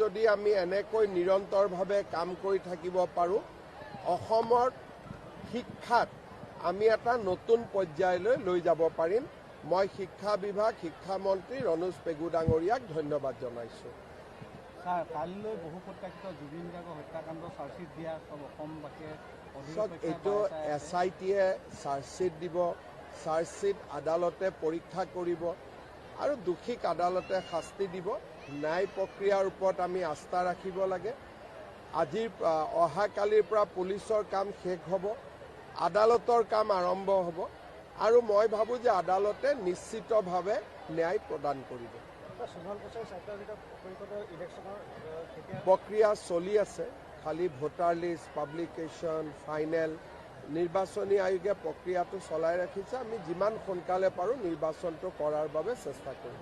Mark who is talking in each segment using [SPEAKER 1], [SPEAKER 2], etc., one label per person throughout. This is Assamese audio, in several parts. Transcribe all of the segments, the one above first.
[SPEAKER 1] যদি আমি এনেকৈ নিৰন্তৰভাৱে কাম কৰি থাকিব পাৰোঁ অসমৰ শিক্ষাত আমি এটা নতুন পৰ্যায়লৈ লৈ যাব পাৰিম। মই শিক্ষা বিভাগ শিক্ষামন্ত্ৰী ৰণোজ পেগু ডাঙৰীয়াক ধন্যবাদ জনাইছোঁ।
[SPEAKER 2] স্যাৰ, কালিলৈ বহু প্ৰত্যাশিত জুবিন গাৰ্গৰ হত্যাকাণ্ড চাৰ্জশ্বিট দিয়া সব অসমবাসীয়ে
[SPEAKER 1] এইটো SIT-য়ে চাৰ্জশ্বিট দিব, চাৰ্জশ্বিট আদালতে পৰীক্ষা কৰিব আৰু দোষীক আদালতে শাস্তি দিব। ন্যায় প্ৰক্ৰিয়াৰ ওপৰত আমি আস্থা ৰাখিব লাগে। অহাকালিৰ পৰা পুলিচৰ কাম শেষ হ'ব, আদালতৰ কাম আৰম্ভ হ'ব আৰু মই ভাবোঁ যে আদালতে নিশ্চিতভাৱে ন্যায় প্ৰদান কৰিব। প্ৰক্ৰিয়া চলি আছে, খালি ভোটাৰ লিষ্ট পাব্লিকেশ্যন ফাইনেল নিৰ্বাচনী আয়োগে প্ৰক্ৰিয়াটো চলাই ৰাখিছে। আমি যিমান সোনকালে পাৰোঁ নিৰ্বাচনটো কৰাৰ বাবে চেষ্টা কৰিম।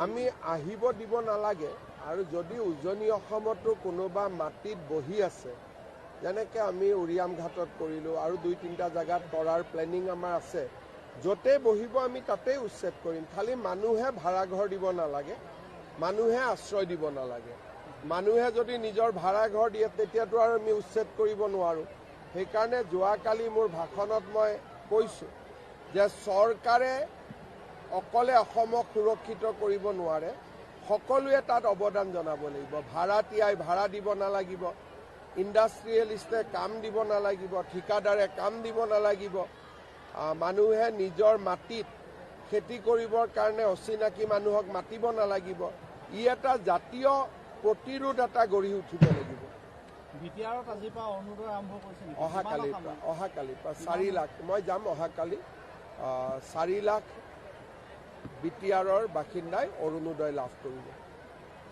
[SPEAKER 1] আমি আহিব দিব নালাগে আৰু যদি উজনি অসমতো কোনোবা মাটিত বহি আছে, যেনেকৈ আমি উৰিয়াম ঘাটত কৰিলোঁ আৰু 2-3টা জেগাত কৰাৰ প্লেনিং আমাৰ আছে, য'তেই বহিব আমি তাতেই উচ্ছেদ কৰিম। খালি মানুহে ভাড়াঘৰ দিব নালাগে, মানুহে আশ্ৰয় দিব নালাগে। মানুহে যদি নিজৰ ভাড়াঘৰ দিয়ে তেতিয়াতো আৰু আমি উচ্ছেদ কৰিব নোৱাৰোঁ। সেইকাৰণে যোৱাকালি মোৰ ভাষণত মই কৈছোঁ যে চৰকাৰে অকলে অসমক সুৰক্ষিত কৰিব নোৱাৰে, সকলোৱে তাত অৱদান জনাব লাগিব। ভাড়াতীয়াই ভাড়া দিব নালাগিব, ইণ্ডাষ্ট্ৰিয়েলিষ্টে কাম দিব নালাগিব, ঠিকাদাৰে কাম দিব নালাগিব, মানুহে নিজৰ মাটিত খেতি কৰিবৰ কাৰণে অচিনাকি মানুহক মাতিব নালাগিব। ই এটা জাতীয় প্ৰতিৰোধ এটা গঢ়ি উঠিব লাগিব। অহাকালিৰ পৰা 4 লাখ মই যাম। অহাকালি 4 লাখ BTR বাসিন্দাই অৰুণোদয় লাভ কৰিব।